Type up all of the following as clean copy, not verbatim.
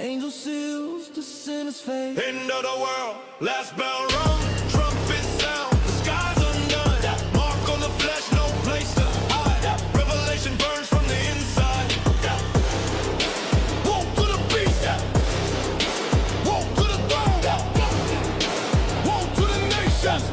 Angel seals the sinner's fate. End of the world, last bell rung, trumpet sound, the skies undone. Mark on the flesh, no place to hide. Revelation burns from the inside. Woke to the beast, woke to the throne, woke to the nations.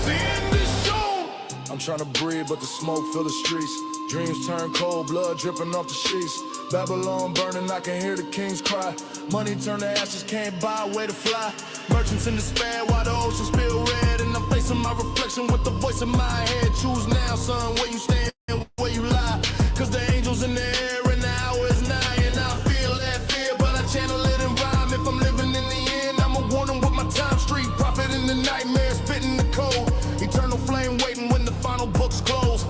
The end is shown. I'm trying to breathe, but the smoke fill the streets. Dreams turn cold, blood dripping off the sheets. Babylon burning, I can hear the kings cry. Money turn to ashes, can't buy a way to fly. Merchants in despair while the ocean spill red. And I'm facing my reflection with the voice in my head. Choose now, son, where you stand, where you lie. Cause the angel's in the air and the hour is nigh. And I feel that fear, but I channel it in rhyme. If I'm living in the end, I'ma warn them with my time. Street prophet in the nightmare, spitting the code. Eternal flame waiting when the final books close.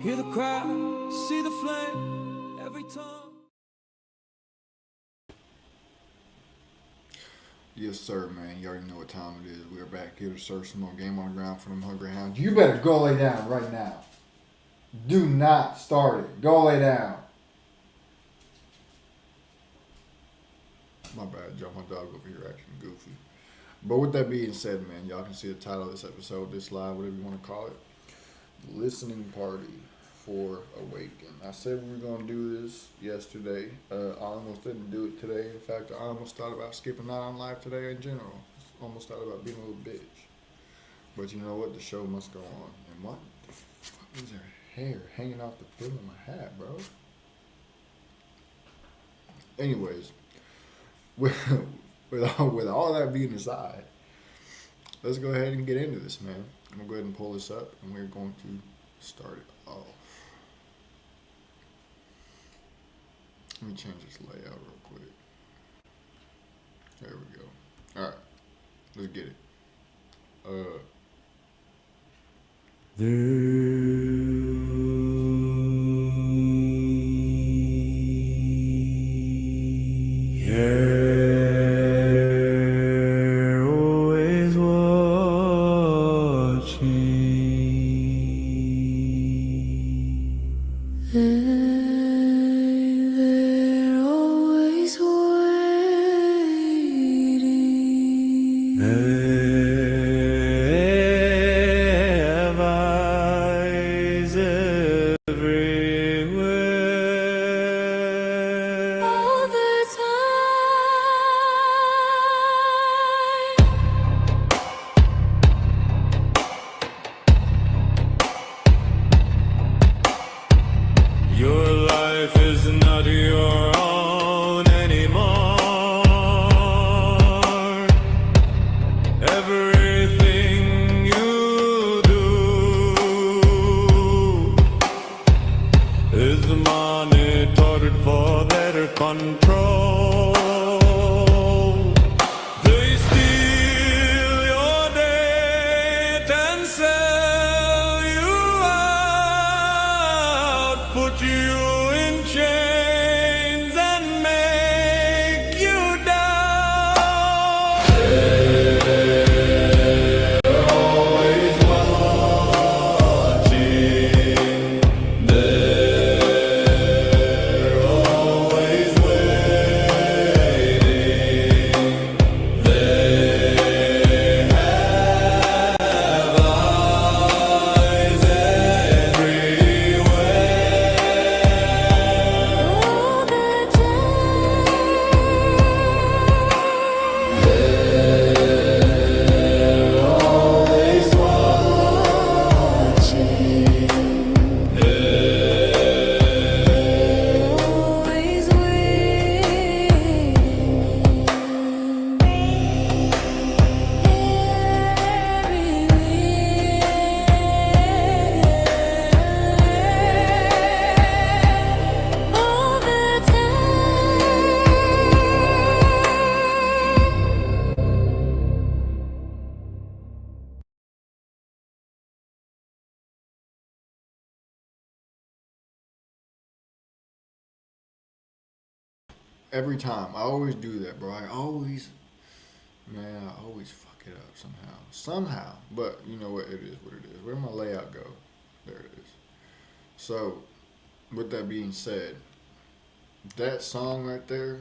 Hear the cry, see the flame, every time. Yes, sir, man. You already know what time it is. We're back here to serve some more game on the ground for them hungry hounds. You better go lay down right now. Do not start it. Go lay down. My bad, Joe. My dog over here acting goofy. But with that being said, man, y'all can see the title of this episode, this live, whatever you want to call it. Listening Party for Awaken. I said we were going to do this yesterday. I almost didn't do it today. In fact, I almost thought about skipping out on live today in general. Almost thought about being a little bitch. But you know what? The show must go on. And what the fuck is there hair hanging off the brim of my hat, bro? Anyways, with all that being aside, let's go ahead and get into this, man. I'm going to go ahead and pull this up, and we're going to start it off. Let me change this layout real quick. There we go. All right. Let's get it. Every time. I always do that, bro. I always fuck it up somehow. But you know what? It is what it is. Where'd my layout go? There it is. So, with that being said, that song right there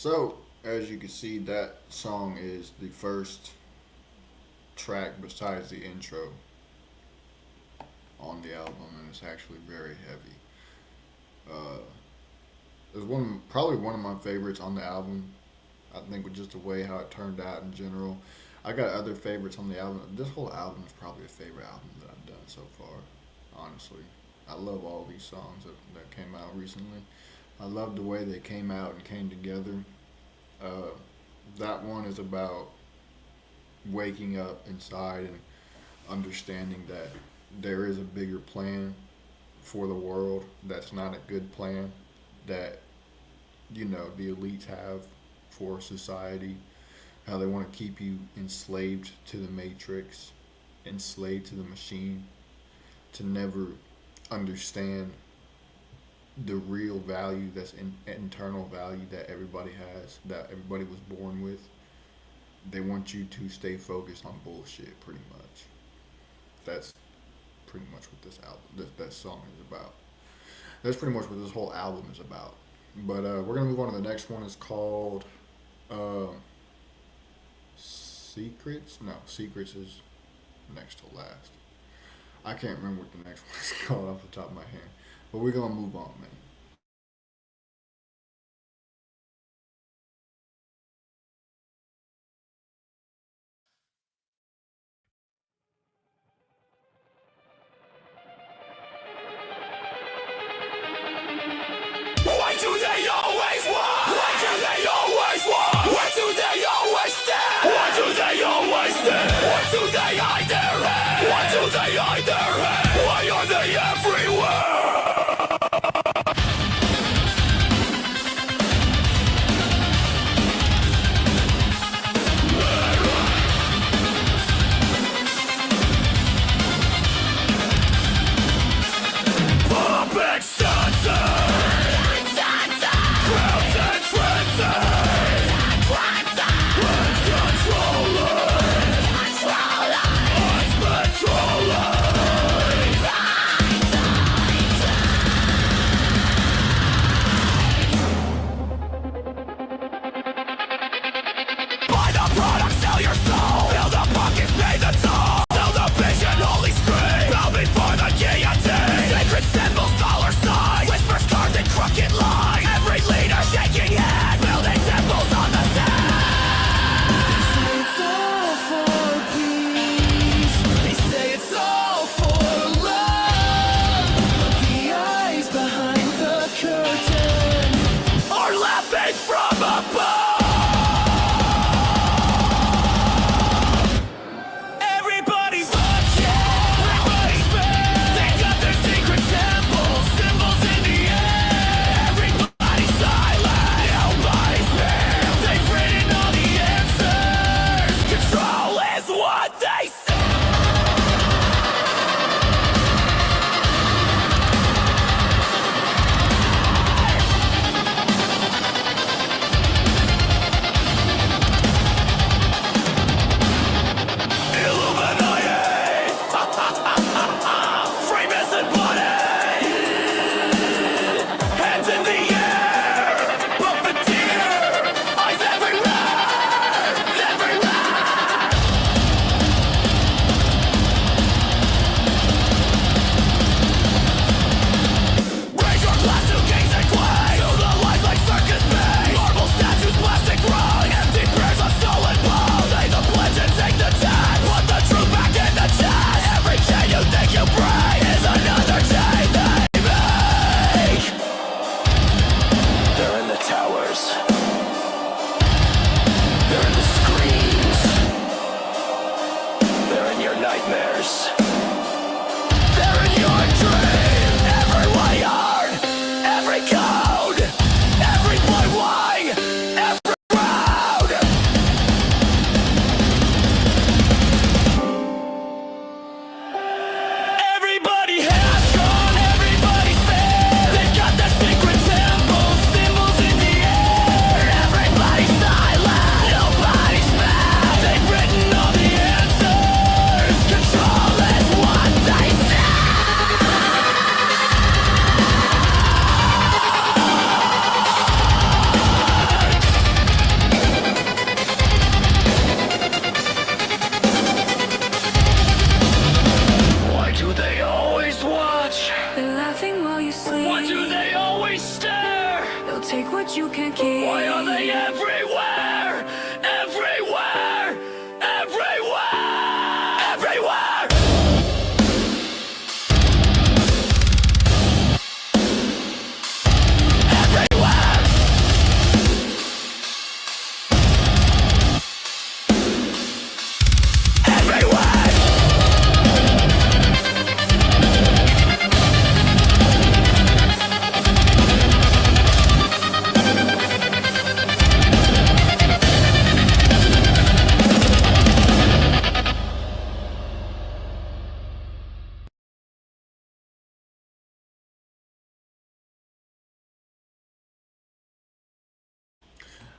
So, as you can see, that song is the first track besides the intro on the album, and it's actually very heavy. It's probably one of my favorites on the album. I think with just the way how it turned out in general. I got other favorites on the album. This whole album is probably a favorite album that I've done so far, honestly. I love all these songs that came out recently. I love the way they came out and came together. That one is about waking up inside and understanding that there is a bigger plan for the world that's not a good plan that, you know, the elites have for society, how they want to keep you enslaved to the matrix, enslaved to the machine, to never understand the real value that's internal value that everybody has, that everybody was born with. They want you to stay focused on bullshit, pretty much. That's pretty much what this album, that song is about. That's pretty much what this whole album is about. But we're gonna move on to the next one. It's called Secrets. No, Secrets is next to last. I can't remember what the next one is called off the top of my head. But we're gonna move on, man. Why do they always win? Why do they always win? Why do they always stand? Why do they always stand? Why do they hide their head? Why do they hide their head? Why are they everywhere? Puppet stances. Crowds and trances. Buy the product, sell your soul. Fill the pockets, pay the toll. Sell the vision, holy scream. Bow before the guillotine. Sacred symbols, dollar signs. Whispers carved in crooked lines. Every leader shaking hands. Building temples on the sand. It's all for peace. They say it's all for love. The eyes behind the curtain are laughing from above.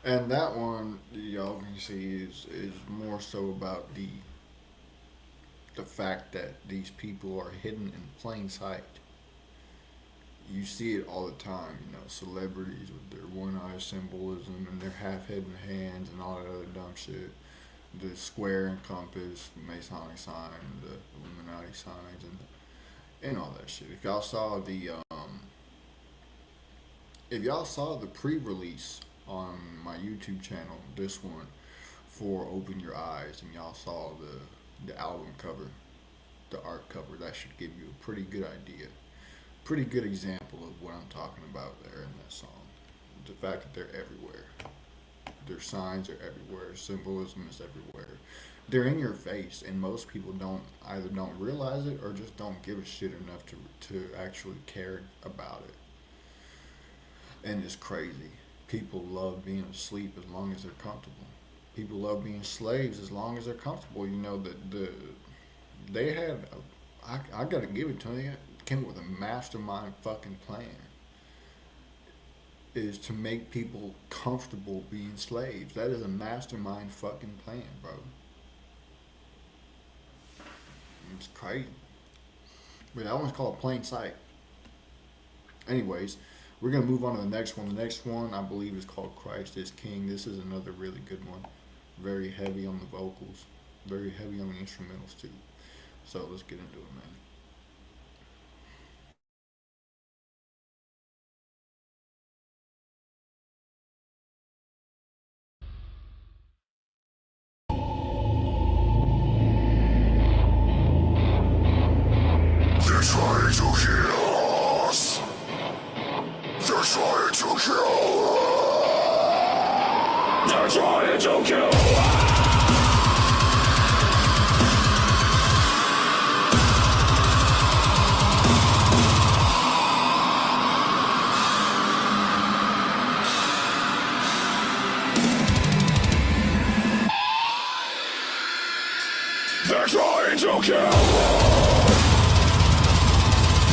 And that one, y'all can see, is more so about the fact that these people are hidden in plain sight. You see it all the time, celebrities with their one eye symbolism and their half hidden hands and all that other dumb shit. The square and compass, Masonic sign, the Illuminati signs, and all that shit. If y'all saw the pre-release on my YouTube channel, this one for Open Your Eyes, and y'all saw the album cover, the art cover, that should give you a pretty good idea, pretty good example of what I'm talking about there in that song. The fact that they're everywhere. Their signs are everywhere. Symbolism is everywhere. They're in your face, and most people either don't realize it or just don't give a shit enough to actually care about it. And it's crazy. People love being asleep as long as they're comfortable. People love being slaves as long as they're comfortable. They had, I gotta give it to you, came with a mastermind fucking plan. Is to make people comfortable being slaves. That is a mastermind fucking plan, bro. It's crazy. But that one's called Plain Sight. Anyways, we're going to move on to the next one. The next one, I believe, is called Christ is King. This is another really good one. Very heavy on the vocals. Very heavy on the instrumentals, too. So let's get into it, man. They're trying to kill us. They're trying to kill us. They're trying to kill us. They're trying to kill us.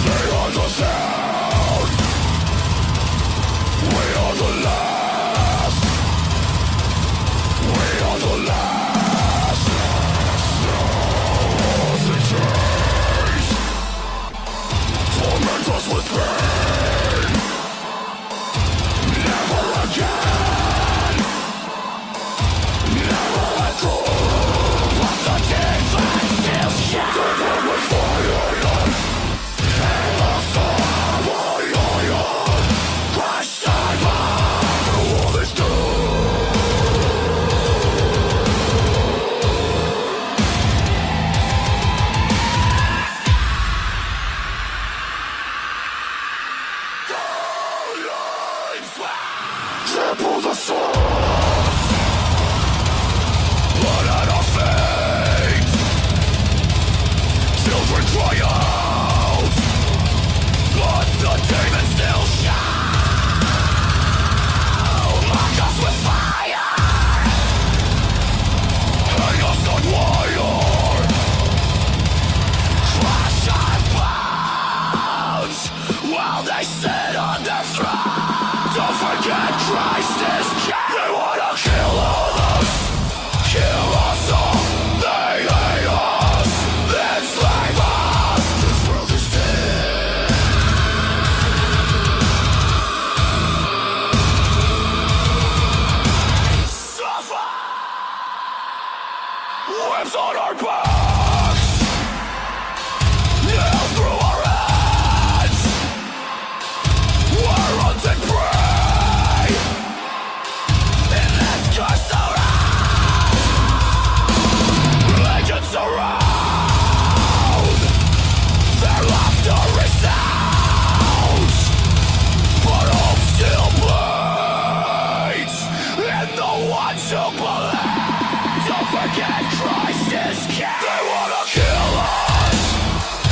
They are the sound. We are the last. We are the last. Souls in chains torment us with pain. Never again. Never let go. But the defense still shines. The world with fire. Trample the souls, blood at our feet. Children cry out, but the demons still shout. Mock us with fire, hang us on wire, crush our bones while they sit on their thrones. Don't forget Christ is King. They wanna kill us, kill us all. They hate us, enslave us. This world is dead. Suffer. Whips on our backs, nails through our heads. We're hunted prey. Curse around, legends around. Their laughter resounds, but hope still bleeds in the ones who believe. Don't forget Christ is King. They wanna kill us,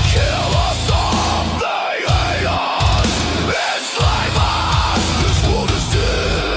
kill us all. They hate us, enslave us. This world is dead.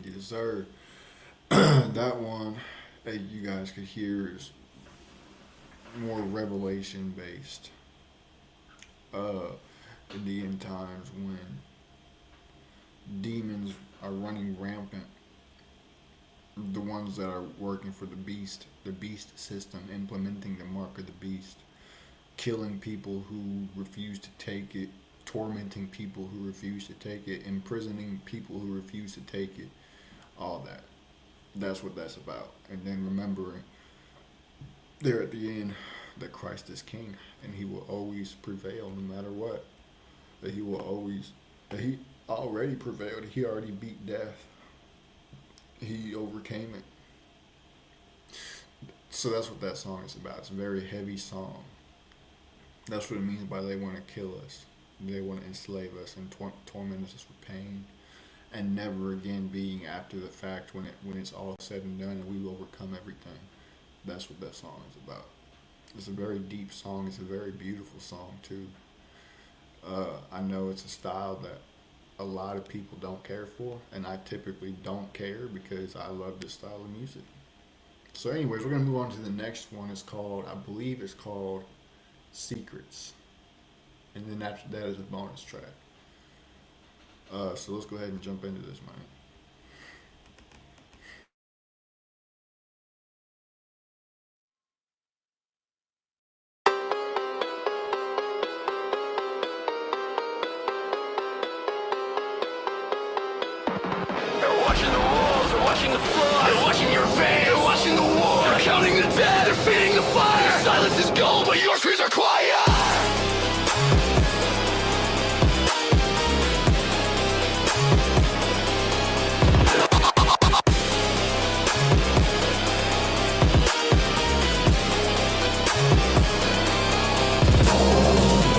Yes, sir. That one that you guys could hear is more revelation based. In the end times when demons are running rampant, the ones that are working for the beast system, implementing the mark of the beast, killing people who refuse to take it, tormenting people who refuse to take it, imprisoning people who refuse to take it, all that. That's what that's about. And then remembering there at the end that Christ is King and he will always prevail no matter what. That he he already prevailed. He already beat death. He overcame it. So that's what that song is about. It's a very heavy song. That's what it means by they want to kill us. They want to enslave us and torment us with pain. And never again being after the fact when it's all said and done and we will overcome everything. That's what that song is about. It's a very deep song. It's a very beautiful song too. I know it's a style that a lot of people don't care for, and I typically don't care because I love this style of music. So anyways, we're going to move on to the next one. I believe it's called Secrets. And then after that is a bonus track. So let's go ahead and jump into this, man. Watching the walls, they're watching the floor. They're watching your veins, they're watching the war. They're counting the dead, they're feeding the fire. Your silence is gold, but your screams are quiet.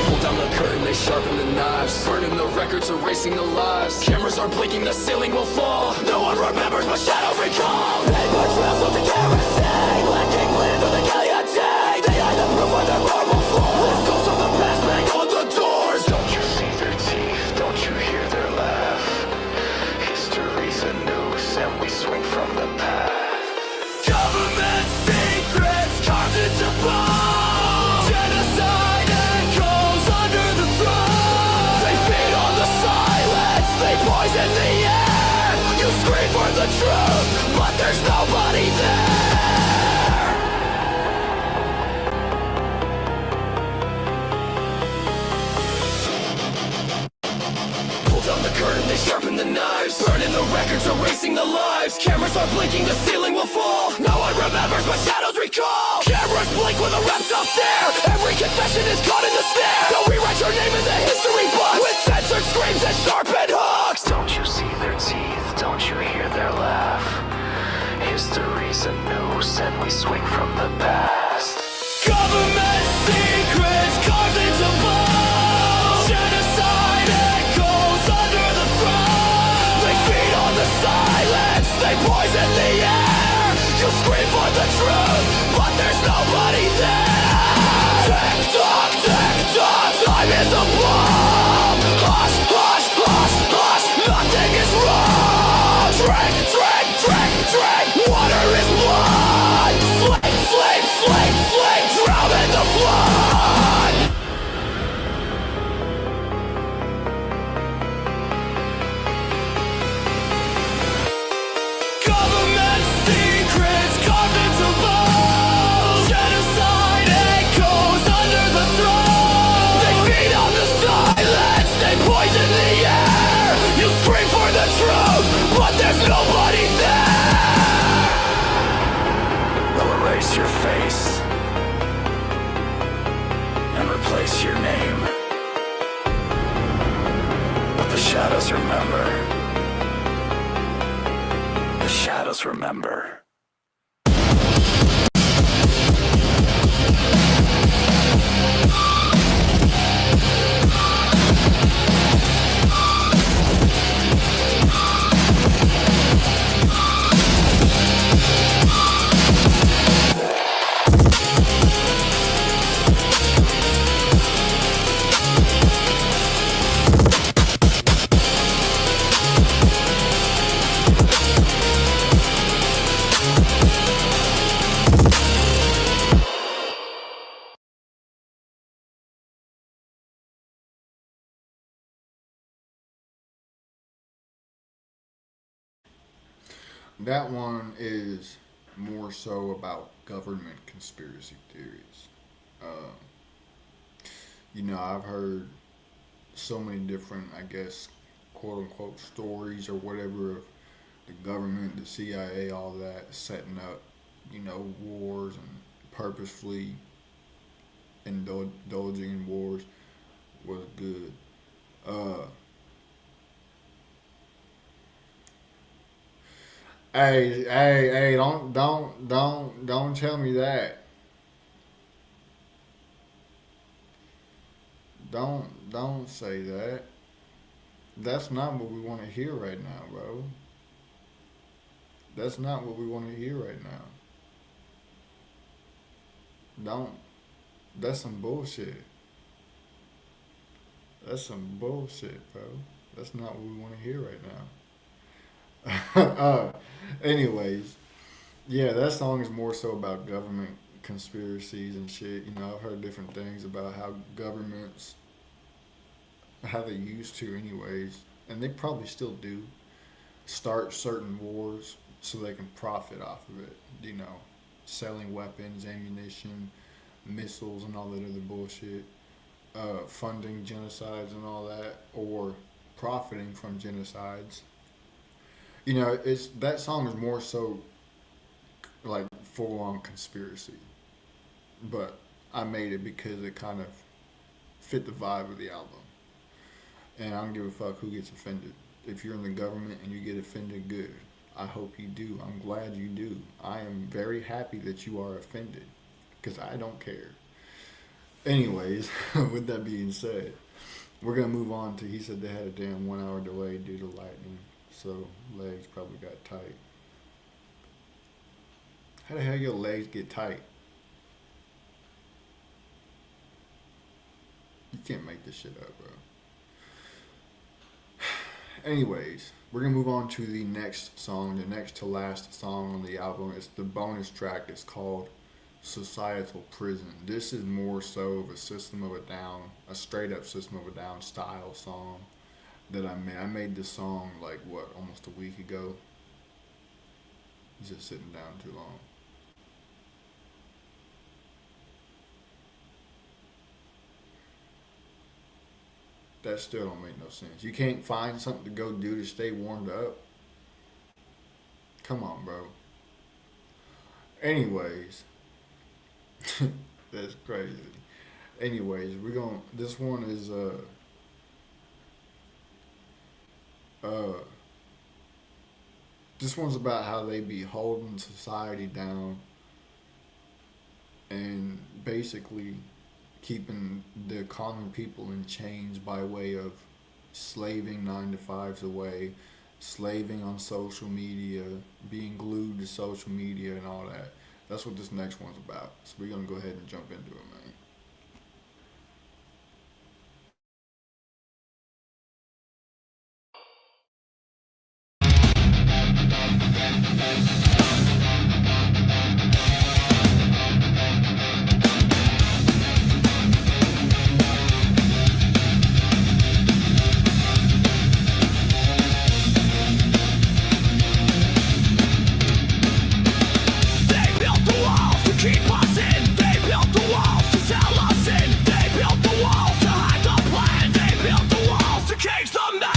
Pull down the curtain, they sharpen the knives. Burning the records, erasing the lives. Cameras are blinking, the ceiling will fall. No one remembers, but shadows recall. Paper trails of the kerosene, blinking clear through the guillotine. They hide the proof on their marble floors. Ghosts of the past bang on the doors. Don't you see their teeth? Don't you hear their laugh? History's a noose, and we swing from the path. Government secrets carved into bone. Genocide echoes under the throne. They feed on the silence, they poison the air. You scream for the truth, but there's nobody there. Pull down the curtain, they sharpen the knives. Burning the records, erasing the lives. Cameras are blinking, the ceiling will fall. No one remembers, but shadows recall. Cameras blink when the reps out there. Every confession is caught in the snare. They'll rewrite your name in the history books with censored screams and sharpened hooks. Don't you see their teeth? Don't you hear their laugh? History's a noose, and we swing from the past. Government secrets carved into bone. Genocide echoes under the throne. They feed on the silence, they poison the air. You scream for the truth, but there's nobody there. Tick tock, time is a bomb. Hush, hush, hush, hush, nothing is wrong. Drink, drink, drink, drink, water is blood. Sleep, sleep, sleep, sleep, drown in the flood. Government secrets carved into bone. Genocide echoes under the throne. They feed on the silence, they poison the air. You scream for the truth, but there's nobody there. They'll erase your face and replace your name, but the shadows remember. The shadows remember. that one is more so about government conspiracy theories. Uh, I've heard so many different, I guess, quote unquote stories or whatever of the government, the CIA, all that setting up, wars and purposefully indulging in wars was good. Uh, hey, don't tell me that. Don't say that. That's not what we want to hear right now, bro. That's not what we want to hear right now. Don't. That's some bullshit. That's some bullshit, bro. That's not what we want to hear right now. Anyways, yeah, that song is more so about government conspiracies and shit. I've heard different things about how governments, how they used to, anyways, and they probably still do, start certain wars so they can profit off of it. Selling weapons, ammunition, missiles, and all that other bullshit, funding genocides and all that, or profiting from genocides. It's that song is more so like full on conspiracy, but I made it because it kind of fit the vibe of the album, and I don't give a fuck who gets offended. If you're in the government and you get offended, good. I hope you do. I'm glad you do. I am very happy that you are offended, because I don't care. Anyways, with that being said, we're gonna move on to. He said they had a damn 1 hour delay due to lightning. So legs probably got tight. How the hell your legs get tight? You can't make this shit up, bro. Anyways, we're gonna move on to the next song, the next to last song on the album. It's the bonus track. It's called Societal Prison. This is more so of a System of a Down, a straight up System of a Down style song that I made. I made this song almost a week ago. He's just sitting down too long. That still don't make no sense. You can't find something to go do to stay warmed up? Come on, bro. Anyways. That's crazy. Anyways, this one is this one's about how they be holding society down and basically keeping the common people in chains by way of slaving 9 to 5s away, slaving on social media, being glued to social media and all that. That's what this next one's about. So we're gonna go ahead and jump into it, man. They built the walls to keep us in. They built the walls to sell us in. They built the walls to hide the plan. They built the walls to cage the mind.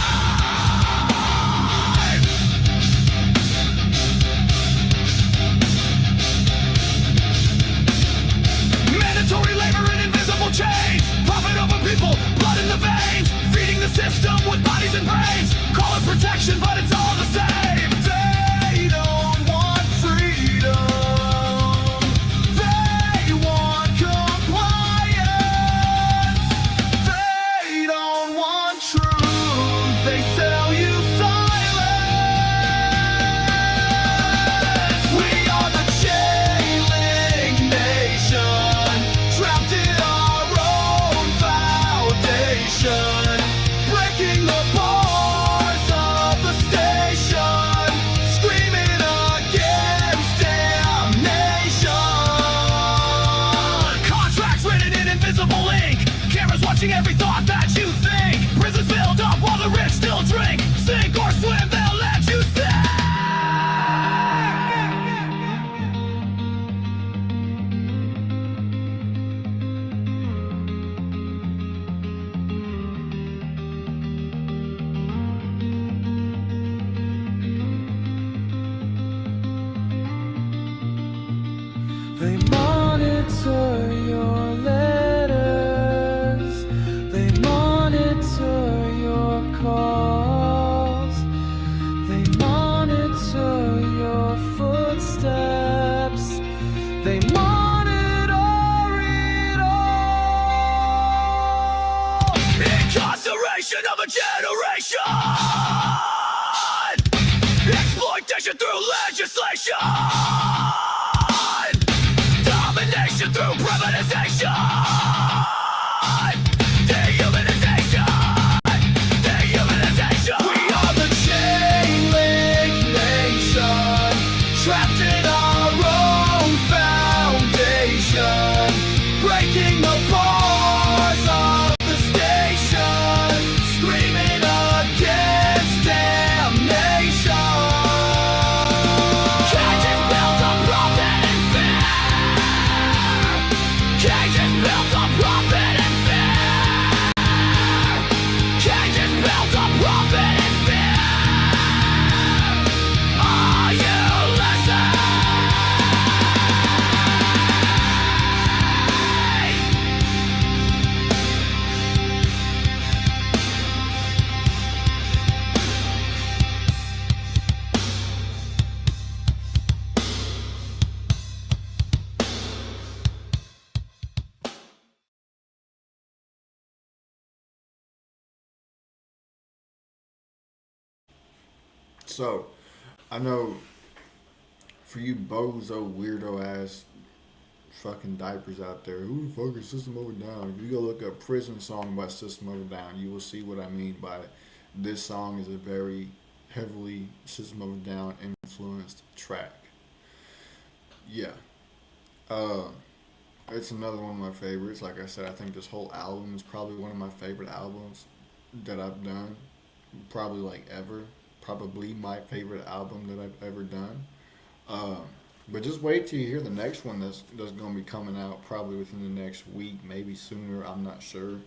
Mandatory labor and invisible chains. Profit over people, blood in the veins. Feeding the system with bodies and brains. Call it protection, but it's all the same. They don't want freedom. They want compliance. They don't want truth. They sell you silence. We are the chain-link nation, trapped in our own foundation, breaking the bars of the state. They monitor your letters, they monitor your calls, they monitor your footsteps, they monitor it all. Incarceration of a generation, exploitation through legislation, domination through privatization, dehumanization, dehumanization. We are the chain link nation, trapped in our own foundation, breaking the bars of the station, screaming against damnation. Cages built on profit and fear, cages built on profit and fear, cages built on profit and fear. Are you listening? So, I know for you bozo weirdo ass fucking diapers out there, who the fuck is System of a Down? If you go look up Prison Song by System of a Down, you will see what I mean by this song is a very heavily System of a Down influenced track. Yeah. It's another one of my favorites. Like I said, I think this whole album is probably one of my favorite albums that I've done. Probably like ever. Probably my favorite album that I've ever done. But just wait till you hear the next one that's going to be coming out probably within the next week, maybe sooner. I'm not sure.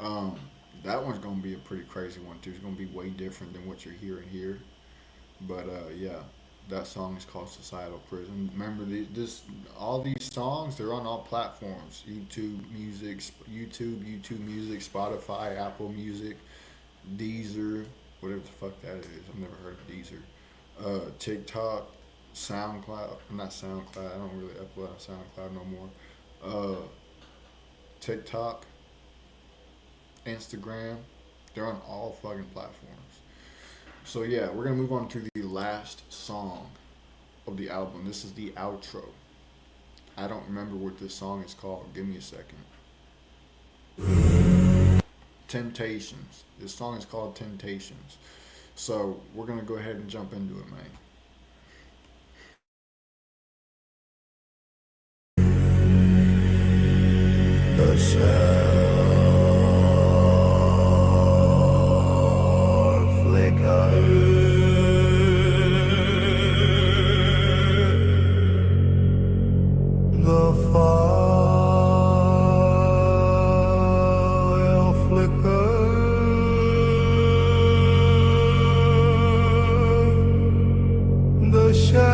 That one's going to be a pretty crazy one too. It's going to be way different than what you're hearing here. But yeah, that song is called Societal Prison. Remember, all these songs, they're on all platforms. YouTube Music, Spotify, Apple Music, Deezer, whatever the fuck that is. I've never heard of Deezer. TikTok, SoundCloud. Not SoundCloud. I don't really upload on SoundCloud no more. TikTok, Instagram. They're on all fucking platforms. So yeah, we're gonna move on to the last song of the album. This is the outro. I don't remember what this song is called. Give me a second. Temptations. This song is called Temptations. So we're gonna go ahead and jump into it, man. The shell flicker. The fire flicker. The shadows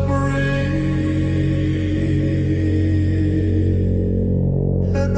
breathe, and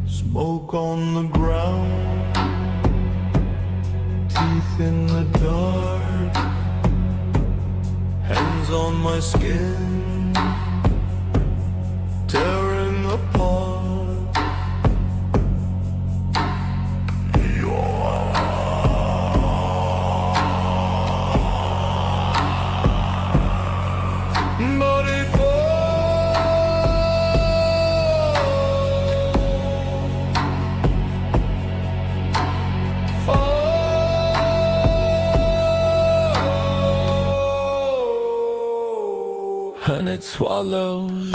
smoke on the ground, teeth in the dark, hands on my skin, tearing apart. it swallows.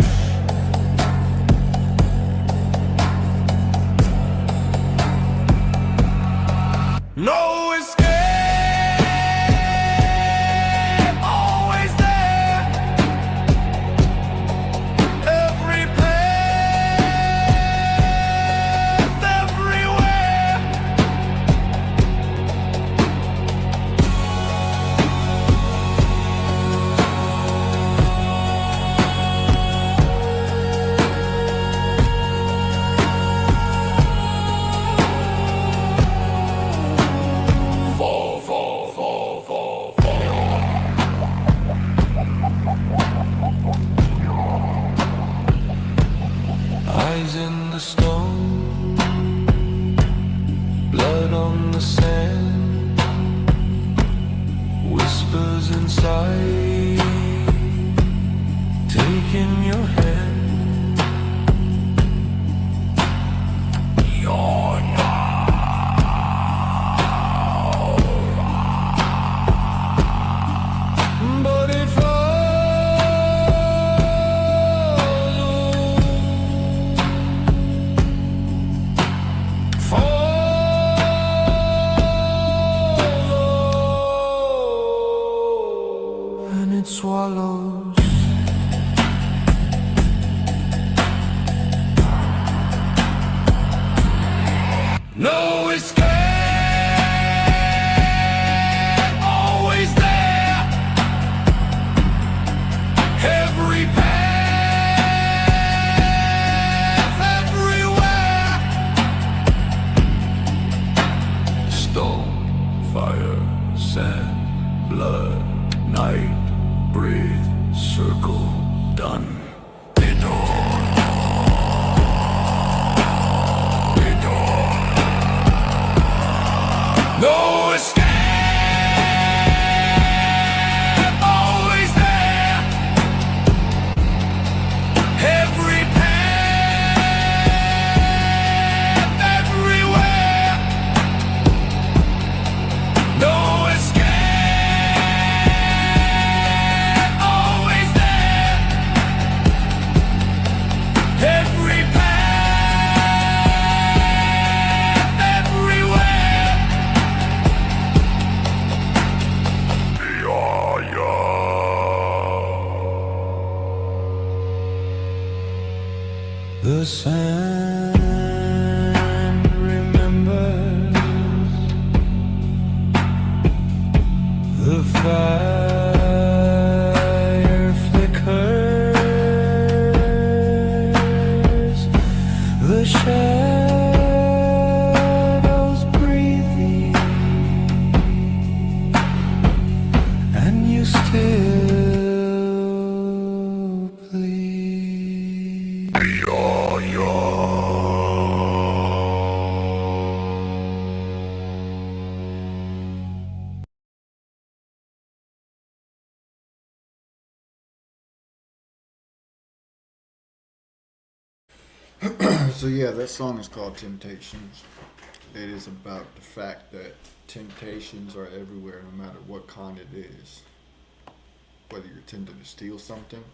No escape, always there. Every path, everywhere. Fall, fall, fall, fall, fall. Eyes in the stone, blood on the sand, whispers inside, taking your hand. You're but it follows, and it swallows. No escape, always there. Every path, everywhere. Stone, fire, sand, blood, night, breathe, circle, done. No escape, always there. Every path, everywhere. No escape, always there. Every path, everywhere. The sand remembers, the fire flickers, the shadows breathing, and you still plead. So yeah, that song is called Temptations. It is about the fact that temptations are everywhere, no matter what kind it is. Whether you're tempted to steal something,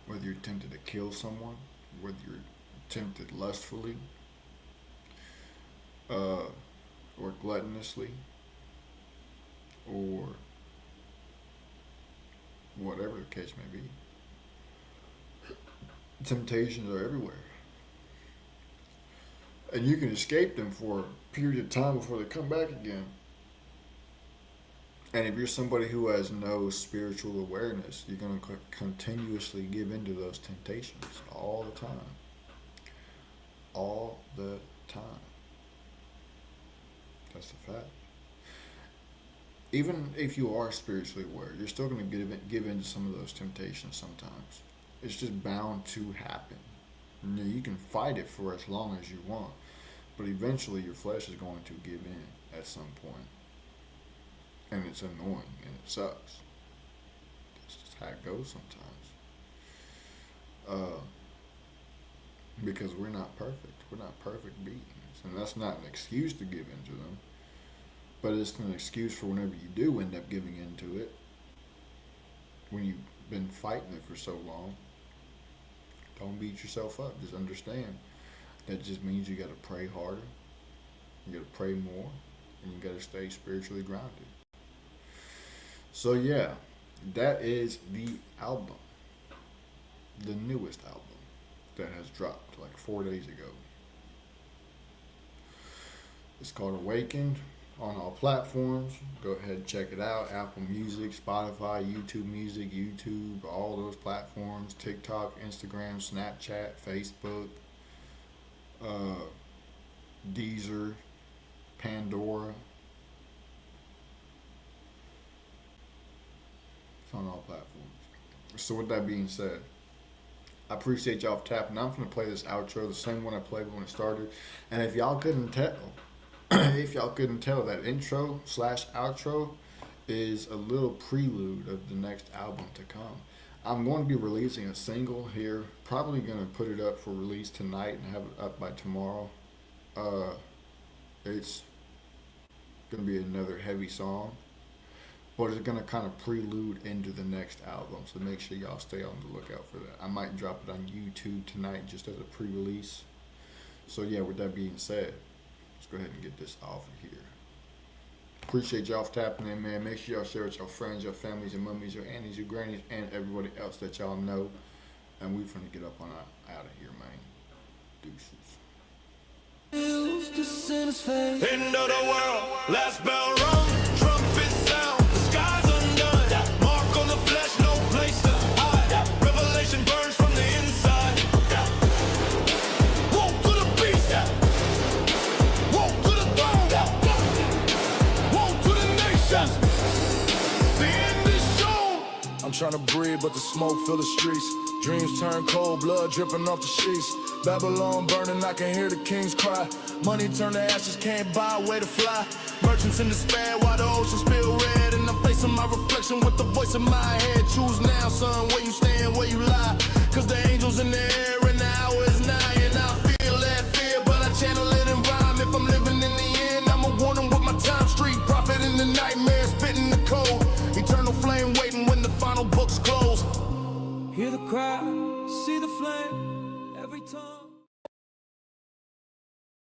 whether you're tempted to kill someone, whether you're tempted lustfully, or gluttonously, or whatever the case may be. Temptations are everywhere. And you can escape them for a period of time before they come back again. And if you're somebody who has no spiritual awareness, you're going to continuously give into those temptations all the time. All the time. That's a fact. Even if you are spiritually aware, you're still going to give into some of those temptations sometimes. It's just bound to happen. You can fight it for as long as you want, but eventually your flesh is going to give in at some point. And it's annoying and it sucks. That's just how it goes sometimes. Because we're not perfect. We're not perfect beings. And that's not an excuse to give into them, but it's an excuse for whenever you do end up giving into it, when you been fighting it for so long, don't beat yourself up. Just understand that just means you got to pray harder, you got to pray more, and you got to stay spiritually grounded. So yeah, that is the album, the newest album that has dropped like 4 days ago. It's called Awakened, on all platforms. Go ahead and check it out. Apple Music, Spotify, YouTube Music, YouTube, all those platforms, TikTok, Instagram, Snapchat, Facebook, Deezer, Pandora. It's on all platforms. So with that being said, I appreciate y'all for tapping. I'm going to play this outro, the same one I played when it started. And if y'all couldn't tell, that intro / outro is a little prelude of the next album to come. I'm going to be releasing a single here, probably going to put it up for release tonight and have it up by tomorrow. It's going to be another heavy song, but it's going to kind of prelude into the next album, so make sure y'all stay on the lookout for that. I might drop it on YouTube tonight just as a pre-release. So yeah, with that being said, let's go ahead and get this off of here. Appreciate y'all for tapping in, man. Make sure y'all share with your friends, your families, your mummies, your aunties, your grannies, and everybody else that y'all know. And we finna get up on out of here, man. Deuces. Used to sin his face. End of the world, last bell rung, trumpet sound, the sky's undone. Mark on the flesh, no place to hide. Revelation burns from the inside. Woe to the beast. Woe to the throne. Woe to the nations. The end is shown. I'm trying to breathe, but the smoke fill the streets. Dreams turn cold, blood dripping off the sheets. Babylon burning, I can hear the kings cry. Money turn to ashes, can't buy a way to fly. Merchants in despair while the ocean spill red. And I'm facing my reflection with the voice in my head. Choose now, son, where you stand, where you lie. Cause the angel's in the air and the hour is nigh. And I feel that fear, but I channel it in rhyme. If I'm living in the end, I'ma warn them with my time. Street prophet in the nightmare, spitting the code. Eternal flame waiting when the final books close. Hear the cry, see the flame.